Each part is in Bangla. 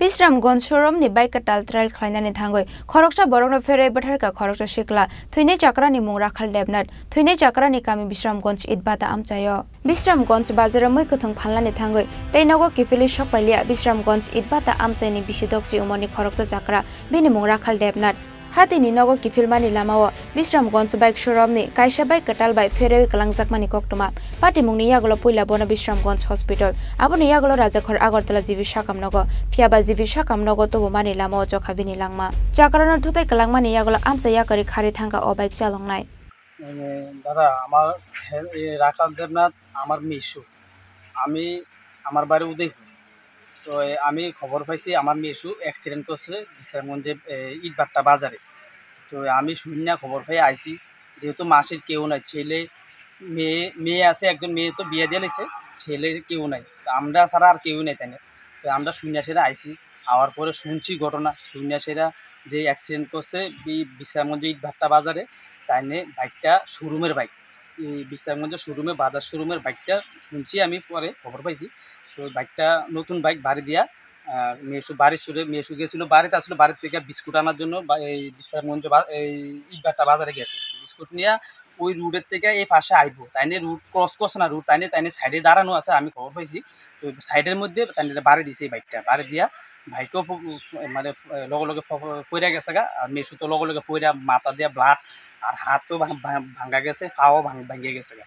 Bisramgons showroom ni bike katal trail khlainani thangoi khoroksa borokno ferei batharka khoroksa shikla thuine chakrani mung rakhal debnat thuine chakrani kami Bisramgons idbata amchayo Bisramgons bazar moi kothong phalnani thangoi teinago kifili shokpailia Bisramgons idbata amchaini bisidoksi umoni khoroksa chakra bini mung rakhal debnat Hatini nogo kifilmani lamao Bisramgons bike showroom ni kaisa bike katal bai ferei kalangjakmani koktuma pati mungni yagolo puila bona Bisramgons hospital aboni yagolo rajakhor agartala jibi sakam nogo fiaba jibi sakam nogo tobo mani lamao jokhabini langma chakarano thutai kalangmani yagolo amcha yakari khari thangka o bike chalongnai দাদা আমার রাখাল দেবনাথ আমার মেসু আমি আমার বাড়ি উদয়পুর তো আমি খবর পাইছি আমার মেসু অ্যাক্সিডেন্ট করছে বিশ্রামগঞ্জে ইটবাট্টা বাজারে তো আমি শূন্য খবর পাই আইছি যেহেতু মাসের কেউ নাই ছেলে মেয়ে আছে একজন মেয়ে তো বিয়ে দিয়ে নিছে ছেলে কেউ নাই আমরা ছাড়া আর কেউ নেই তাই তো আমরা শূন্য সেরা আইছি আওয়ার পরে শুনছি ঘটনা শূন্য সেরা যে অ্যাক্সিডেন্ট করছে বিশ্রামগঞ্জ ইটবাট্টা বাজারে তাই বাইকটা শোরুমের বাইক বিশ্রামগঞ্জের শোরুমে বাজার শোরুমের বাইকটা শুনছি আমি পরে খবর পাইছি তো বাইকটা নতুন বাইক বাড়ি দিয়া মেসু বাড়ি সুরে মেসু গেছিলো বাড়িতে আসলে বাড়ির থেকে বিস্কুট আনার জন্য এই বিশ্রামগঞ্জ এই ইটবাট্টা বাজারে গেছে বিস্কুট নিয়ে ওই রুটের থেকে এই পাশে আইবো তাই রুট ক্রস করছে না রুট তাই সাইডে দাঁড়ানো আছে আমি খবর পাইছি তো সাইডের মধ্যে তাই বাড়ি দিছে এই বাইকটা বাড়ি দিয়া ভাইকেও মানে লগে লগে পইরা গেছে গা আর মেসু তো লগে লগে পইরা মাথা দিয়া ব্লাড আর হাতও ভাঙ্গা গেছে পাও ভাঙ্গিয়ে গেছে গা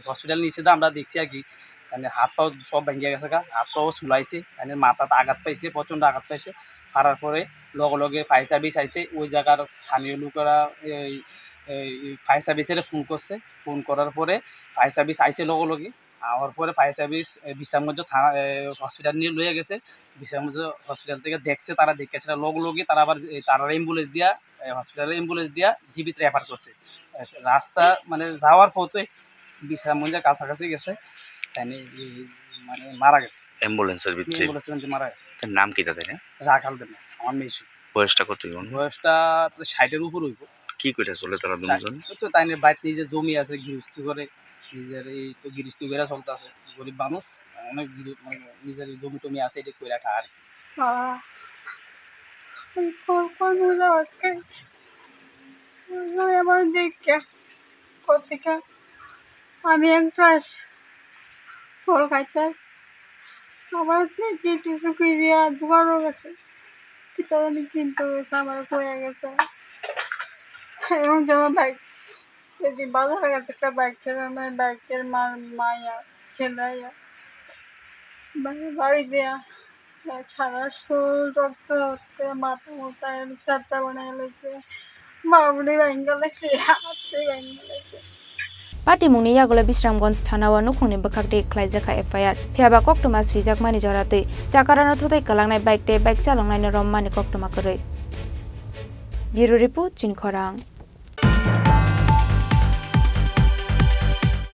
হসপিটাল নিচে তো আমরা দেখছি আর কি মানে হাত পাও সব ভাঙ্গিয়ে গেছে গা হাত পাও চুলাইছে মানে মাথাতে আঘাত পাইছে প্রচণ্ড আঘাত পাইছে পারার পরে লগে লগে ফায়ার সার্ভিস আইছে ওই জায়গার স্থানীয় লোকেরা এই ফায়ার সার্ভিসের ফোন করছে ফোন করার পরে ফায়ার সার্ভিস আইছে লগে লগে আওয়ার পরে ফায়ার সার্ভিস বিশ্রামগঞ্জ থানা হসপিটাল নিয়ে লয়ে গেছে বিশ্রামগঞ্জ হসপিটাল থেকে দেখছে তারা দেখে সেটা লগে তারা আবার তারা অ্যাম্বুলেন্স দিয়া হসপিটালে অ্যাম্বুলেন্স দিয়া জীবিত রেফার করছে রাস্তা মানে যাওয়ার পথে বিশ্রামগঞ্জের কাছাকাছি গেছে তাই মানে মারা গেছে অ্যাম্বুলেন্সের ভিতরে মারা গেছে তার নাম কি তাদের রাখাল দেব আমার মেসু বয়সটা কত বয়সটা 60-এর উপর হইব কি করে চলে তারা দুজন তো তাই বাড়িতে নিজের জমি আছে গৃহস্থ করে নিজের এই তো গৃহস্থ করে চলতে আছে গরিব মানুষ অনেক নিজের জমি টমি আছে এটা করে রাখা আর আমার দেখে কোথেকে আমি একটা ফল খাইতে আমার কিছু কিনিয়া দোকানও গেছে কিতাবানি কিনতে গেছে আমার হয়ে গেছে এবং যেমন বাইক যদি বাজারে গেছে একটা বাইক ছেলে আমার বাইকের মায়া ছেলে বাড়ি দেয়া ছাড়া শোল রক্ত মাথা মোটা চারটা বানাই লেছে মামুনি ভাঙ্গা লাগছে হাতে ভাঙ্গা লাগছে Pati mungni yagolo Bisramgons thana wa nukhungni bakhakde khlaijaka FIR phiaba koktuma swijak mani jorate chakarano thotai kalangnai bike te bike chalongnai rom mani koktuma koroi Bureau Report Chinkhorang